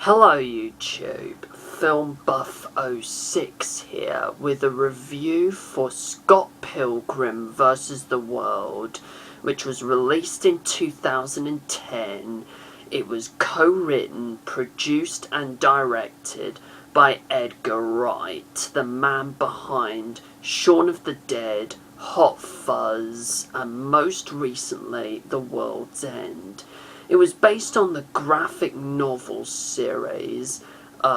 Hello YouTube, Film Buff 06 here with a review for Scott Pilgrim vs. the World, which was released in 2010. It was co-written, produced and directed by Edgar Wright, the man behind Shaun of the Dead, Hot Fuzz, and most recently The World's End. It was based on the graphic novel series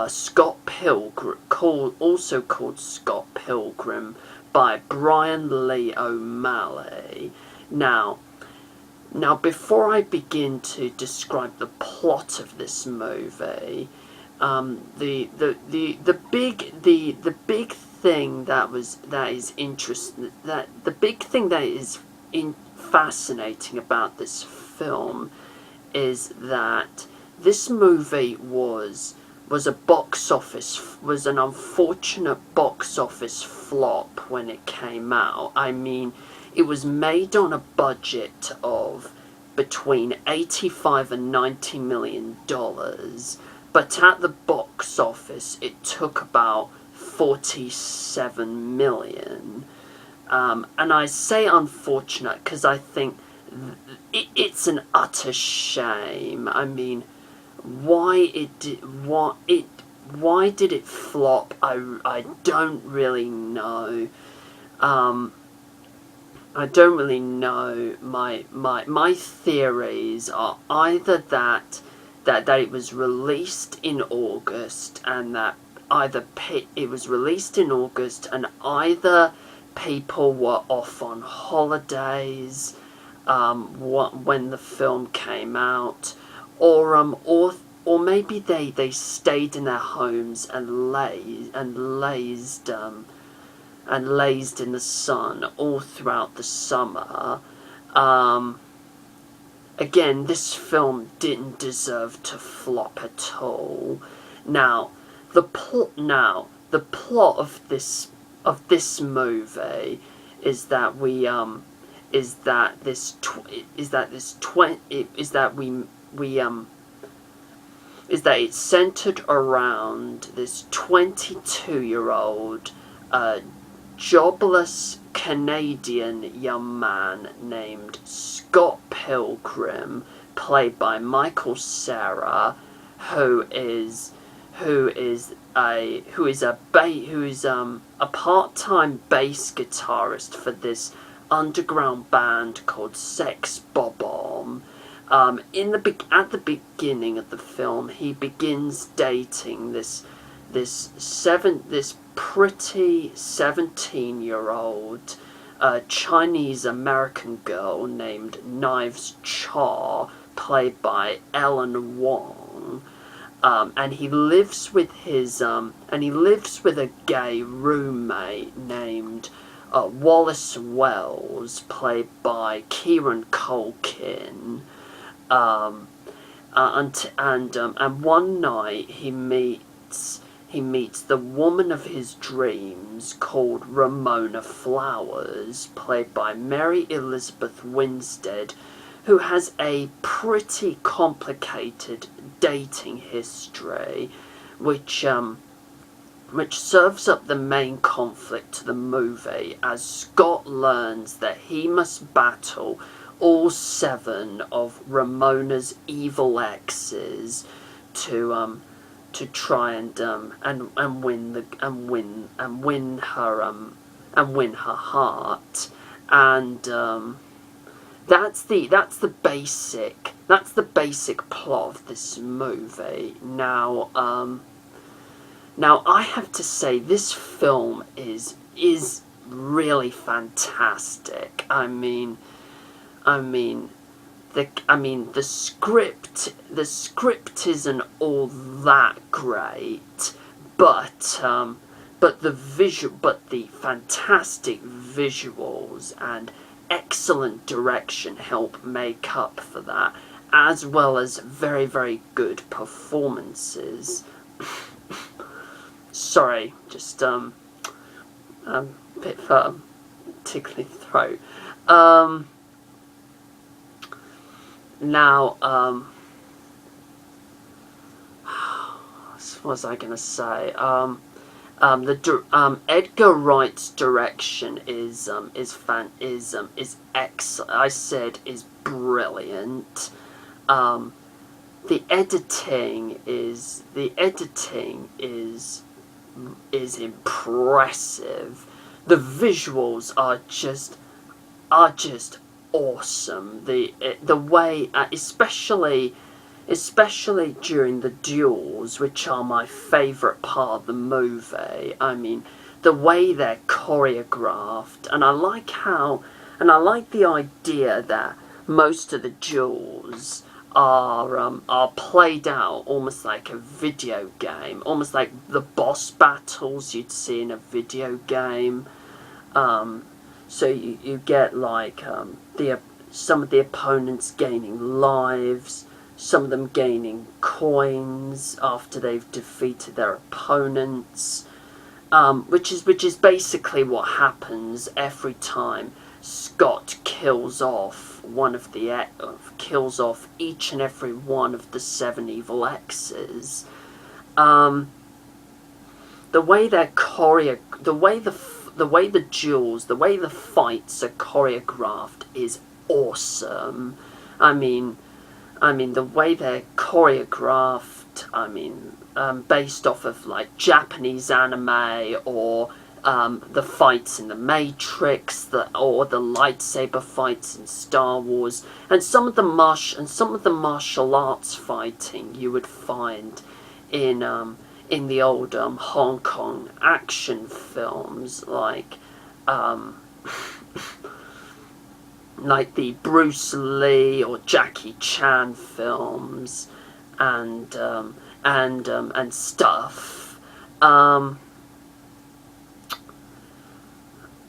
Scott Pilgrim, also called Scott Pilgrim, by Brian Lee O'Malley. Now, before I begin to describe the plot of this movie, the big thing that is fascinating about this film is that this movie was an unfortunate box office flop when it came out. I mean, it was made on a budget of between $85 and $90 million, but at the box office it took about $47 million. And I say unfortunate because I think it's an utter shame. I mean, why did it flop? I don't really know. I don't really know. My theories are either that it was released in August and that either people were off on holidays when the film came out, or maybe they stayed in their homes and lazed in the sun all throughout the summer. Again, this film didn't deserve to flop at all. Now, the plot of this movie is that it's centered around this 22-year-old jobless Canadian young man named Scott Pilgrim, played by Michael Cera, who is a part-time bass guitarist for this underground band called Sex Bob-omb. At the beginning of the film, he begins dating this pretty 17-year-old Chinese American girl named Knives Cha, played by Ellen Wong. And he lives with a gay roommate named Wallace Wells, played by Kieran Culkin. And one night he meets the woman of his dreams, called Ramona Flowers, played by Mary Elizabeth Winstead, who has a pretty complicated dating history, which serves up the main conflict to the movie, as Scott learns that he must battle all 7 of Ramona's evil exes to try and win her heart. And that's the basic plot of this movie. Now I have to say, this film is really fantastic. I mean the script isn't all that great, but the fantastic visuals and excellent direction help make up for that, as well as very, very good performances. Sorry, just a bit of a tickly throat. Now, what was I gonna say? Edgar Wright's direction is excellent. I said is brilliant. The editing is impressive. The visuals are just awesome. The way, especially during the duels, which are my favourite part of the movie. I mean, the way they're choreographed, and I like the idea that most of the duels are played out almost like a video game, almost like the boss battles you'd see in a video game. So you get like some of the opponents gaining lives, some of them gaining coins after they've defeated their opponents, which is basically what happens every time Scott kills off each and every one of the 7 evil X's. The way the duels, the way the fights are choreographed is awesome. I mean, the way they're choreographed, based off of like Japanese anime or the fights in the Matrix, or the lightsaber fights in Star Wars, and some of the martial arts fighting you would find in the old Hong Kong action films, like the Bruce Lee or Jackie Chan films, and stuff.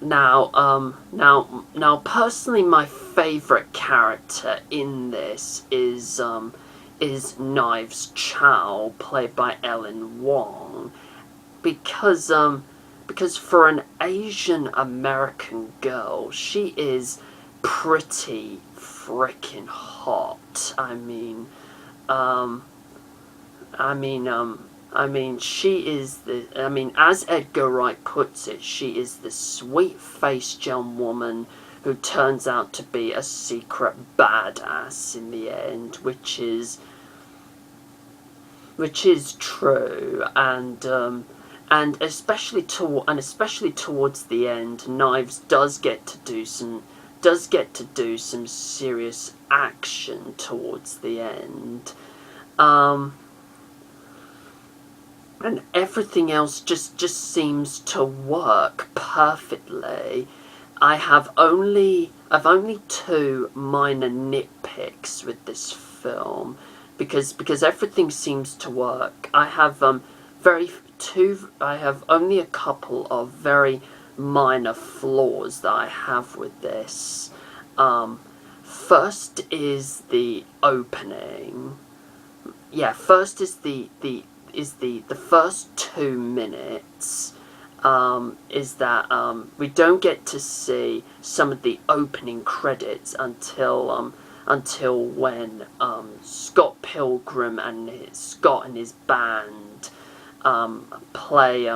Now, personally, my favourite character in this is Knives Chow, played by Ellen Wong, because for an Asian American girl, she is pretty freaking hot. She is as Edgar Wright puts it, she is the sweet-faced young woman who turns out to be a secret badass in the end, which is true, and especially towards the end, Knives does get to do some serious action towards the end. And everything else just seems to work perfectly. I've only 2 minor nitpicks with this film, because everything seems to work. I have only a couple of very minor flaws that I have with this. First is the opening. Yeah, first is the first 2 minutes, is that we don't get to see some of the opening credits until when Scott Pilgrim and Scott and his band play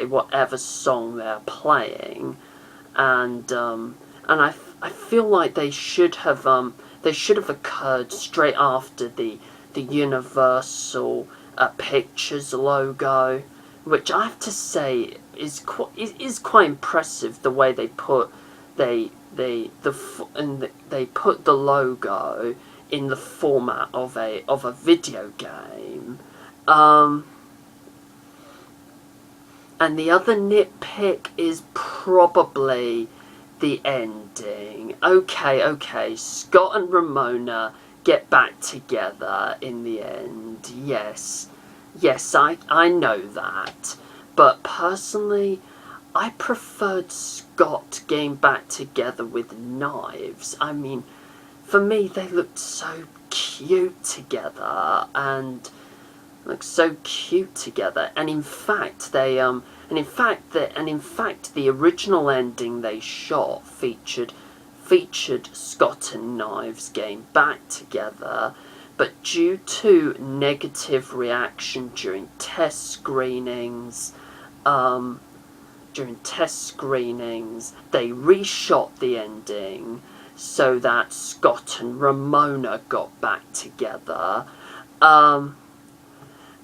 whatever song they're playing, and I feel like they should have occurred straight after the Universal Pictures logo, which I have to say is quite impressive. The way they put they put the logo in the format of a video game. And the other nitpick is probably the ending. Okay, Scott and Ramona get back together in the end. Yes, I know that. But personally, I preferred Scott getting back together with Knives. For me, they looked so cute together, and in fact the original ending they shot featured Scott and Knives getting back together, but due to negative reaction during test screenings, they reshot the ending so that Scott and Ramona got back together. And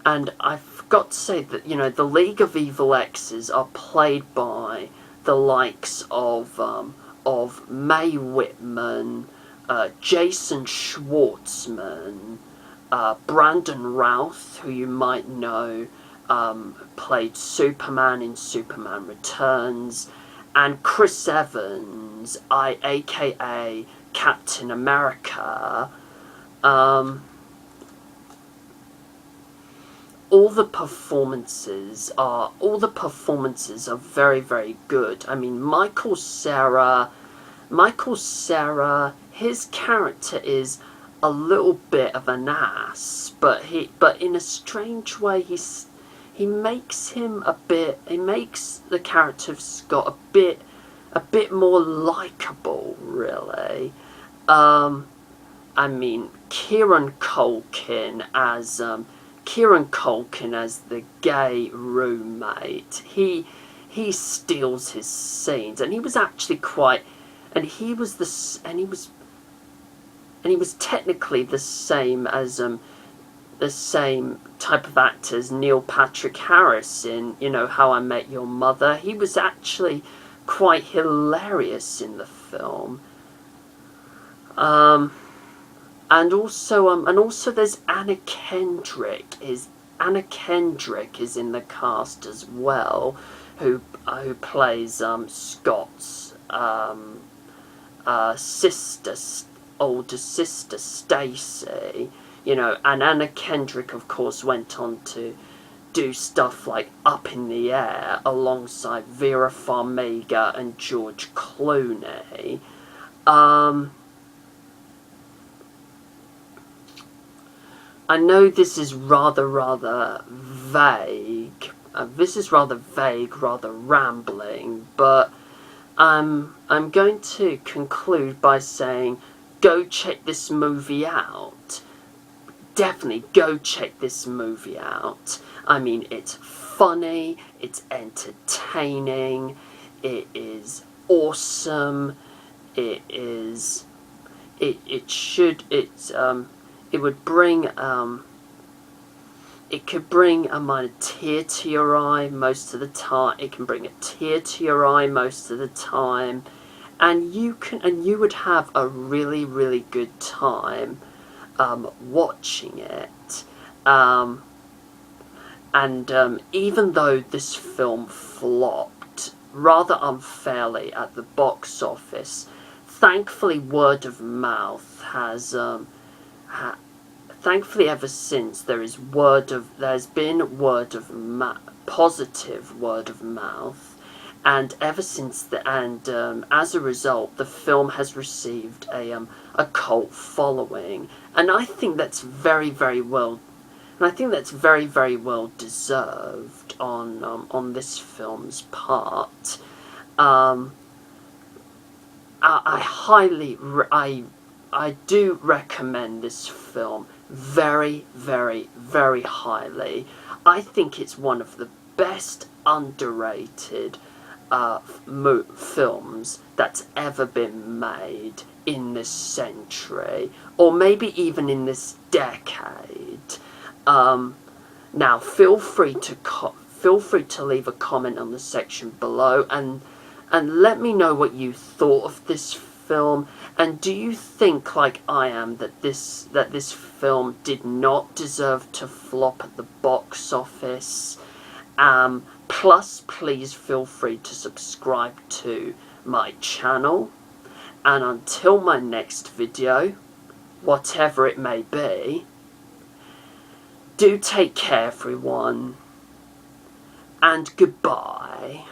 I forgot to say that, the League of Evil Exes are played by the likes of Mae Whitman, Jason Schwartzman, Brandon Routh, who you might know, played Superman in Superman Returns, and Chris Evans, aka Captain America. All the performances are very, very good. I mean, Michael Cera, his character is a little bit of an ass, but in a strange way, he makes the character of Scott a bit more likable, really. I mean, Kieran Culkin as the gay roommate, he steals his scenes, and he was actually he was technically the same type of actor as Neil Patrick Harris in How I Met Your Mother. He was actually quite hilarious in the film. And also there's Anna Kendrick is in the cast as well, who plays Scott's older sister Stacy, and Anna Kendrick of course went on to do stuff like Up in the Air alongside Vera Farmiga and George Clooney. I know this is rather vague. Rather rambling, but I'm going to conclude by saying, go check this movie out. Definitely go check this movie out. I mean, it's funny, it's entertaining, it is awesome, it could bring a tear to your eye most of the time. It can bring a tear to your eye most of the time, and you would have a really, really good time watching it. Even though this film flopped rather unfairly at the box office, thankfully word of mouth has thankfully ever since there's been positive word of mouth, and ever since as a result the film has received a cult following, and I think that's very, very well deserved on this film's part. I do recommend this film very, very, very highly. I think it's one of the best underrated films that's ever been made in this century, or maybe even in this decade. Now, feel free to leave a comment on the section below, and let me know what you thought of this film, and do you think, like I am, that this film did not deserve to flop at the box office? Plus, please feel free to subscribe to my channel, and until my next video, whatever it may be, do take care, everyone, and goodbye.